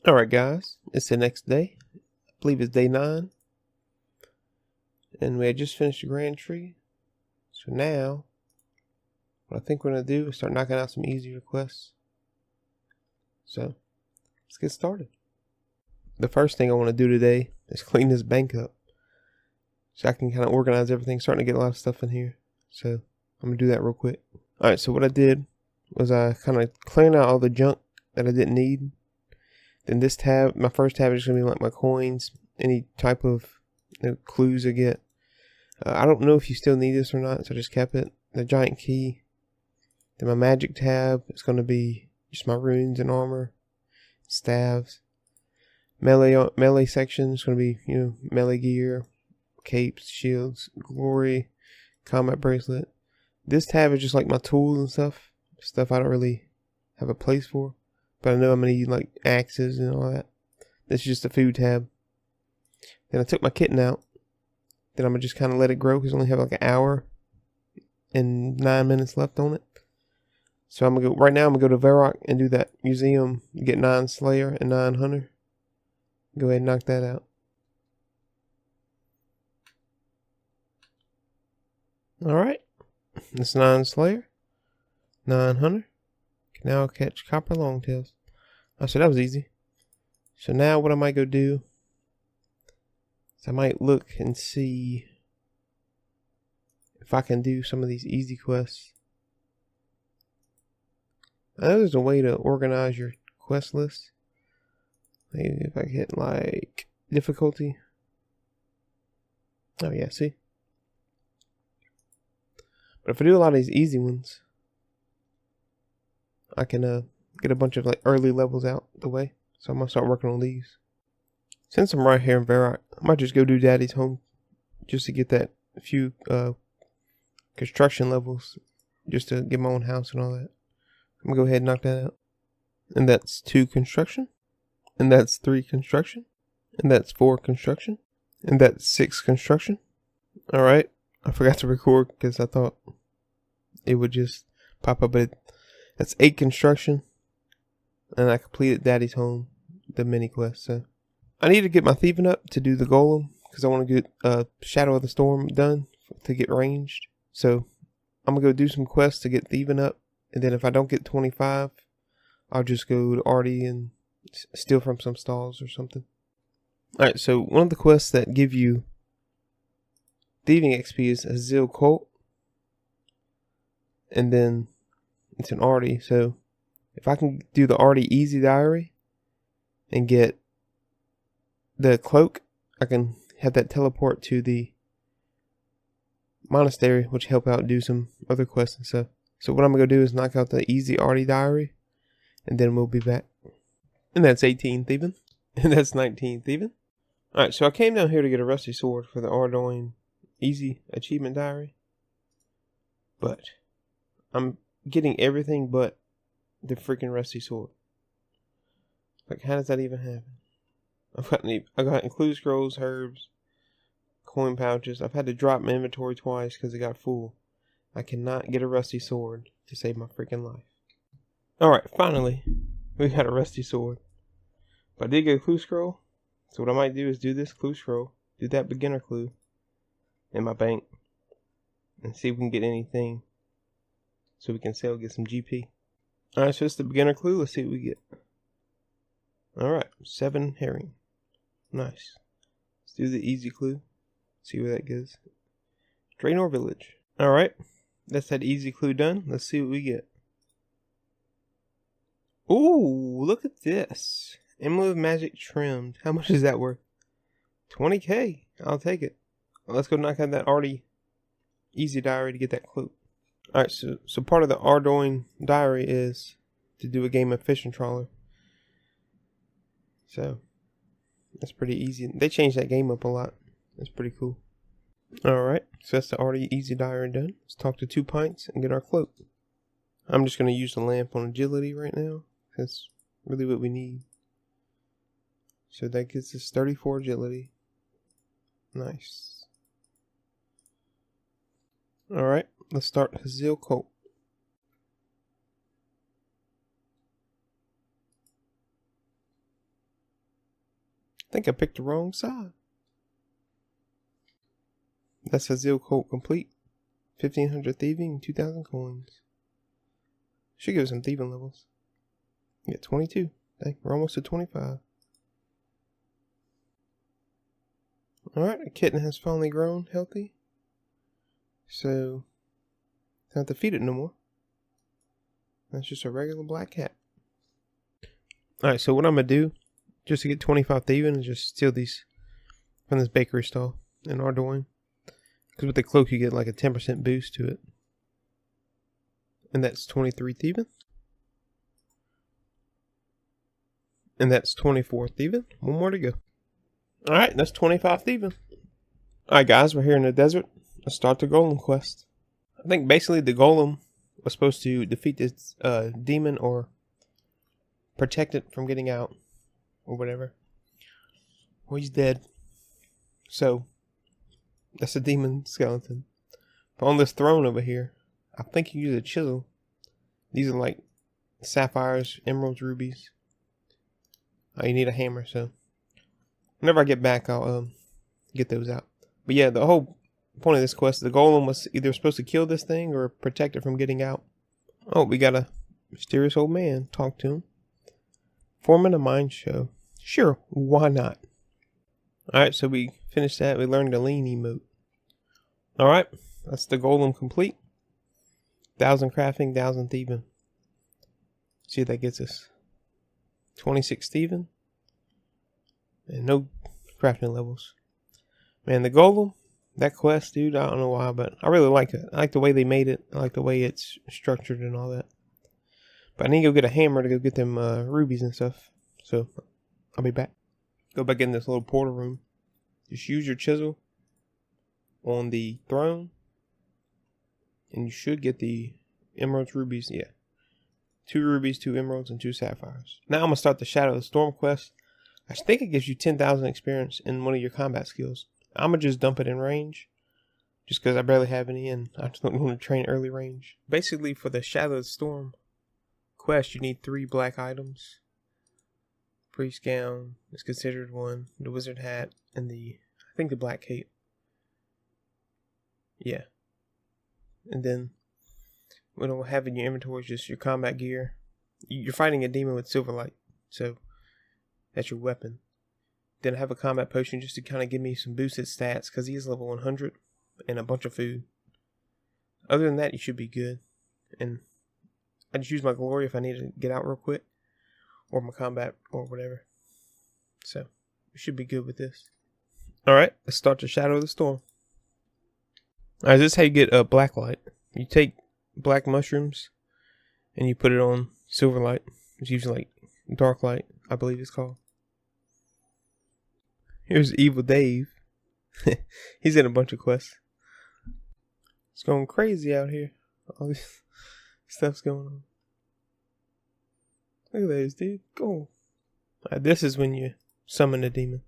Alright guys, it's the next day. I believe it's day 9. And we had just finished the grand tree. So now, what I think we're going to do is start knocking out some easy requests. So, let's get started. The first thing I want to do today is clean this bank up. So I can kind of organize everything, starting to get a lot of stuff in here. So, I'm going to do that real quick. Alright, so what I did was I kind of cleared out all the junk that I didn't need. Then this tab, my first tab is going to be like my coins, any type of clues I get. I don't know if you still need this or not, so I just kept it. The giant key. Then my magic tab is going to be just my runes and armor, staves. Melee section is going to be, melee gear, capes, shields, glory, combat bracelet. This tab is just like my tools and stuff I don't really have a place for. But I know I'm going to need like axes and all that. This is just a food tab. Then I took my kitten out. Then I'm going to just kind of let it grow because I only have like an hour and 9 minutes left on it. So I'm going to go, right now I'm going to go to Varrock and do that museum. You get 9 Slayer and 9 Hunter. Go ahead and knock that out. Alright. That's 9 Slayer. 9 Hunter. Can now catch copper longtails. Oh, so that was easy. So now what I might go do is I might look and see if I can do some of these easy quests. I know there's a way to organize your quest list. Maybe if I hit like difficulty. Oh yeah, see? But if I do a lot of these easy ones, I can get a bunch of like early levels out the way. So I'm going to start working on these. Since I'm right here in Varrock, I might just go do Daddy's home just to get that few construction levels, just to get my own house and all that. I'm going to go ahead and knock that out. And that's 2 construction. And that's 3 construction. And that's 4 construction. And that's 6 construction. Alright, I forgot to record because I thought it would just pop up, but that's 8 construction. And I completed Daddy's home, the mini quest. So I need to get my thieving up to do the golem because I want to get Shadow of the Storm done to get ranged. So I'm going to go do some quests to get thieving up. And then if I don't get 25, I'll just go to Artie and steal from some stalls or something. Alright, so one of the quests that give you thieving XP is a Zil Colt. And then it's an Artie. So if I can do the Artie Easy Diary and get the cloak, I can have that teleport to the monastery, which help out do some other quests and stuff. So what I'm going to do is knock out the Easy Artie Diary, and then we'll be back. And that's 18 thieving. And that's 19 thieving. Alright, so I came down here to get a rusty sword for the Ardoin Easy Achievement Diary. But I'm getting everything but the freaking rusty sword. Like, how does that even happen? I've got clue scrolls, herbs, coin pouches. I've had to drop my inventory twice because it got full. I cannot get a rusty sword to save my freaking life. Alright, finally, we got a rusty sword. But I did get a clue scroll. So what I might do is do this clue scroll, do that beginner clue in my bank, and see if we can get anything so we can sell, get some GP. Alright, so it's the beginner clue. Let's see what we get. Alright, 7 herring. Nice. Let's do the easy clue. See where that goes. Draenor Village. Alright, that's that easy clue done. Let's see what we get. Ooh, look at this. Emblem of Magic trimmed. How much is that worth? 20k. I'll take it. Well, let's go knock out that Artie Easy Diary to get that clue. Alright, so part of the Ardoin Diary is to do a game of fishing trawler. So, that's pretty easy. They changed that game up a lot. That's pretty cool. Alright, so that's the Artie Easy Diary done. Let's talk to 2 pints and get our cloak. I'm just going to use the lamp on agility right now. That's really what we need. So that gets us 34 agility. Nice. Alright, let's start Hazil Colt. I think I picked the wrong side. That's a Zeal Colt complete. 1500 thieving, 2000 coins. Should give us some thieving levels. Yeah, 22. Dang, we're almost at 25. Alright, the kitten has finally grown healthy. So, don't have to feed it no more. That's just a regular black cat. Alright, so what I'm going to do, just to get 25 thieving, is just steal these from this bakery stall in Ardoin. Because with the cloak, you get like a 10% boost to it. And that's 23 thieving. And that's 24 thieving. One more to go. Alright, that's 25 thieving. Alright guys, we're here in the desert. Let's start the golem quest. I think basically the golem was supposed to defeat this demon or protect it from getting out. Or whatever. Well, he's dead. So, that's a demon skeleton. But on this throne over here, I think you use a chisel. These are like sapphires, emeralds, rubies. You need a hammer, so whenever I get back, I'll get those out. But yeah, the whole point of this quest, the golem was either supposed to kill this thing or protect it from getting out. Oh, we got a mysterious old man. Talk to him. Forming a mine show. Sure, why not? Alright, so we finished that. We learned the lean emote. Alright, that's the golem complete. 1000 crafting, 1000 thieving. See what that gets us. 26 thieving. And no crafting levels. Man, the golem, that quest, dude, I don't know why, but I really like it. I like the way they made it. I like the way it's structured and all that. But I need to go get a hammer to go get them rubies and stuff. So, I'll be back. Go back in this little portal room. Just use your chisel on the throne. And you should get the emeralds, rubies, yeah. 2 rubies, 2 emeralds, and 2 sapphires. Now I'm going to start the Shadow of the Storm quest. I think it gives you 10,000 experience in one of your combat skills. I'm going to just dump it in range. Just because I barely have any and I just don't want to train early range. Basically for the Shadow of the Storm quest, you need 3 black items. Priest gown is considered one. The wizard hat and I think the black cape. Yeah. And then what it'll have in your inventory is just your combat gear. You're fighting a demon with silverlight, so that's your weapon. Then I have a combat potion just to kind of give me some boosted stats because he is level 100 and a bunch of food. Other than that, you should be good. And I just use my glory if I need to get out real quick, or my combat or whatever. So you should be good with this. All right, let's start the Shadow of the Storm. All right, this is how you get a black light. You take black mushrooms and you put it on silver light. It's usually like dark light, I believe it's called. Here's Evil Dave. He's in a bunch of quests. It's going crazy out here. All this stuff's going on. Look at those, dude. Go. This is when you summon a demon.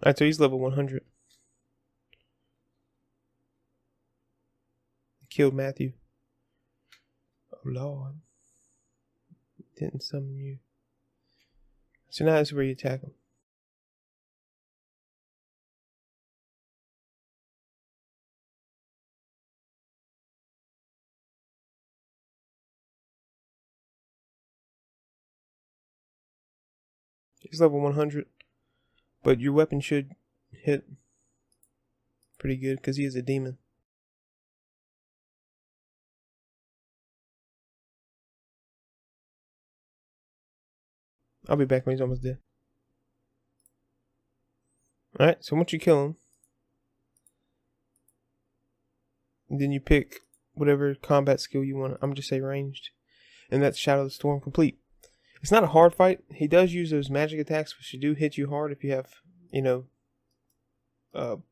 Alright, so he's level 100. Killed Matthew. Oh Lord. Didn't summon you. So now that's where you attack him. He's level 100. But your weapon should hit pretty good because he is a demon. I'll be back when he's almost dead. Alright, so once you kill him, then you pick whatever combat skill you want. I'm just say ranged. And that's Shadow of the Storm complete. It's not a hard fight. He does use those magic attacks, which do hit you hard if you have, you know,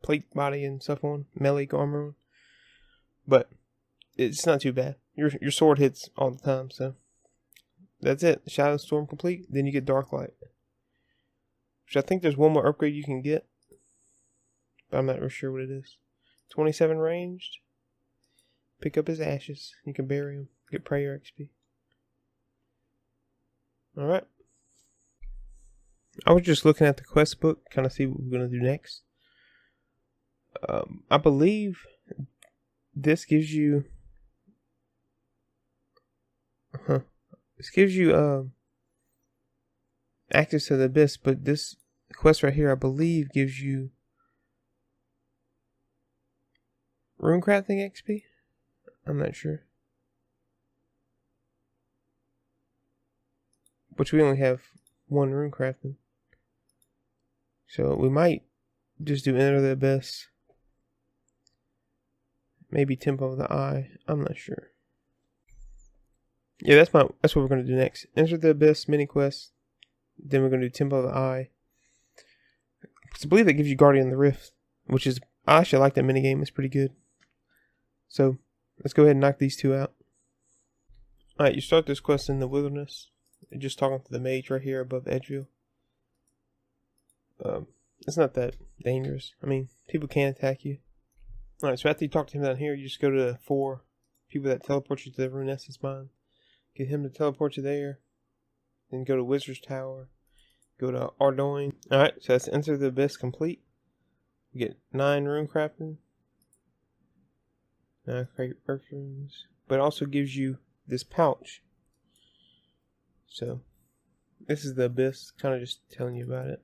plate body and stuff on, melee armor on. But it's not too bad. Your sword hits all the time, so That's it. Shadow Storm complete. Then you get Dark Light. Which I think there's one more upgrade you can get. But I'm not real sure what it is. 27 ranged. Pick up his ashes. You can bury him. Get prayer XP. Alright. I was just looking at the quest book. Kind of see what we're going to do next. I believe this gives you... This gives you access to the abyss, but this quest right here, I believe, gives you rune crafting XP. I'm not sure, which we only have one rune crafting, so we might just do Enter the Abyss, maybe Temple of the Eye. I'm not sure. Yeah, that's what we're gonna do next. Enter the Abyss mini quest. Then we're gonna do Temple of the Eye. I believe that gives you Guardian of the Rift, which is, I actually like that mini game. It's pretty good. So let's go ahead and knock these two out. All right, you start this quest in the wilderness. You're just talking to the mage right here above Edgeville. It's not that dangerous. I mean, people can attack you. All right, so after you talk to him down here, you just go to the 4 people that teleport you to the Rune Essence Mine. Get him to teleport you there. Then go to Wizard's Tower. Go to Ardoin. Alright, so that's Enter the Abyss complete. You get 9 rune crafting. Create earth runes. But it also gives you this pouch. So, this is the Abyss. Kind of just telling you about it.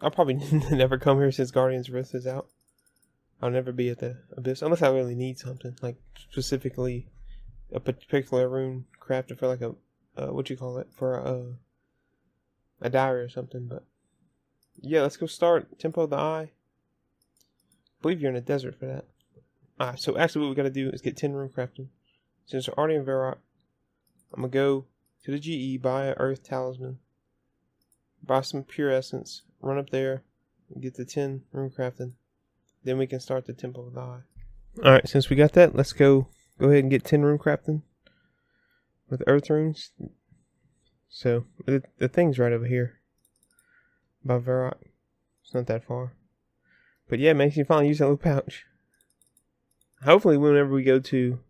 I'll probably never come here since Guardian's Rift is out. I'll never be at the Abyss. Unless I really need something. Like, specifically... a particular rune crafted for like a for a diary or something. But yeah, let's go start Temple of the Eye. I believe you're in a desert for that. Alright, so actually what we gotta do is get 10 rune crafting. Since we're already in Varrock, I'm gonna go to the GE, buy an earth talisman, buy some pure essence, run up there, and get the 10 rune crafting. Then we can start the Temple of the Eye. Alright, since we got that, let's go ahead and get 10 rune crafting with earth runes. So the thing's right over here by Varrock. It's not that far, but yeah, it makes you finally use that little pouch. Hopefully whenever we go to,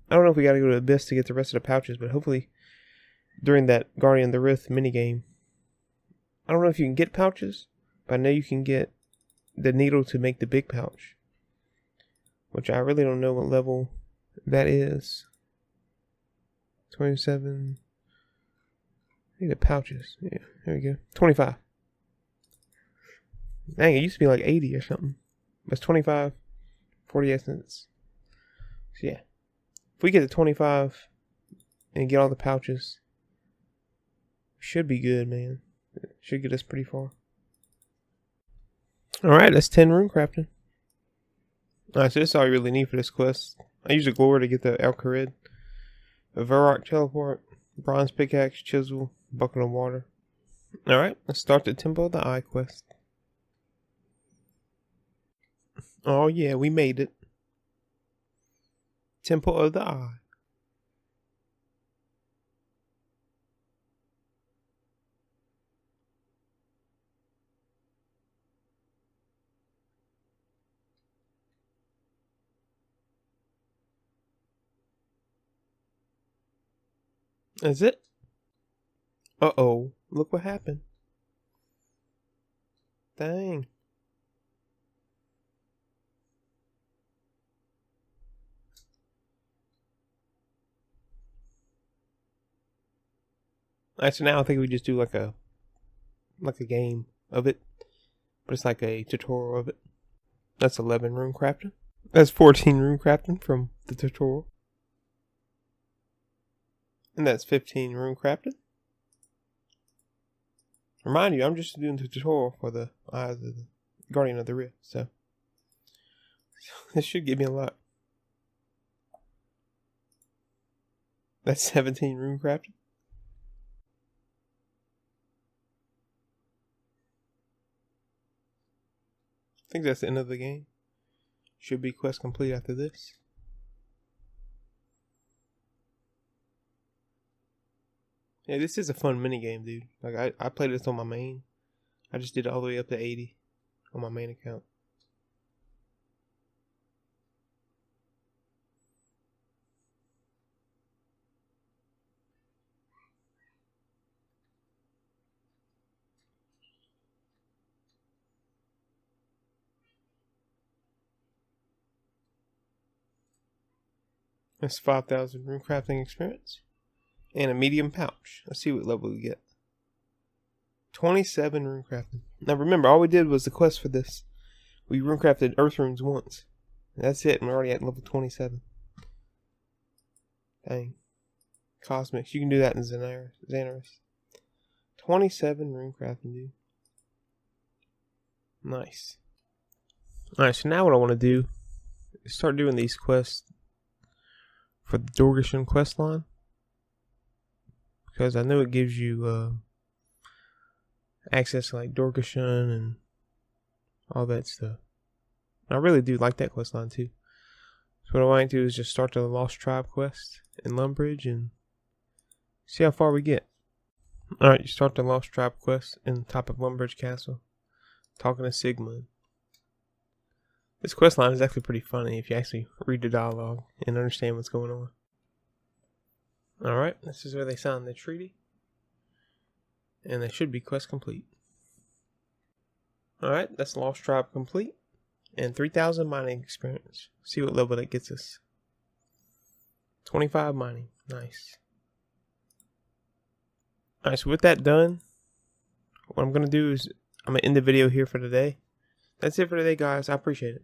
I don't know if we gotta go to Abyss to get the rest of the pouches, but hopefully during that Guardian of the Rift minigame, I don't know if you can get pouches, but I know you can get the needle to make the big pouch, which I really don't know what level that is. 27. I think the pouches. Yeah, there we go. 25. Dang, it used to be like 80 or something. But it's 25. 40 essence. So yeah. If we get to 25 and get all the pouches, should be good, man. It should get us pretty far. Alright, that's 10 rune crafting. Alright, so this is all you really need for this quest. I use a glory to get the Alcarid, a Varrock teleport, bronze pickaxe, chisel, bucket of water. Alright, let's start the Temple of the Eye quest. Oh yeah, we made it. Temple of the Eye. That's it. Uh-oh. Look what happened. Dang. Alright, so now I think we just do like a game of it. But it's like a tutorial of it. That's 11 rune crafting. That's 14 rune crafting from the tutorial. And that's 15 rune crafting. Remind you, I'm just doing the tutorial for the Eyes of the Guardian of the Rift, so this should give me a lot. That's 17 rune crafting. I think that's the end of the game. Should be quest complete after this. Yeah, this is a fun mini game, dude. Like I played this on my main. I just did it all the way up to 80 on my main account. That's 5,000 rune crafting experience. And a medium pouch. Let's see what level we get. 27 rune crafting. Now remember, all we did was the quest for this. We rune crafted earth runes once. That's it, and we're already at level 27. Dang. Cosmics. You can do that in Xanaris. 27 rune crafting, dude. Nice. Alright, so now what I want to do is start doing these quests for the Dorgeshan quest line. Because I know it gives you access to like Dorgeshan and all that stuff. I really do like that quest line too. So what I want to do is just start the Lost Tribe quest in Lumbridge and see how far we get. Alright, you start the Lost Tribe quest in the top of Lumbridge Castle, talking to Sigmund. This quest line is actually pretty funny if you actually read the dialogue and understand what's going on. Alright, this is where they signed the treaty. And they should be quest complete. Alright, that's Lost Tribe complete. And 3,000 mining experience. See what level that gets us. 25 mining. Nice. Alright, so with that done, what I'm going to do is I'm going to end the video here for today. That's it for today, guys. I appreciate it.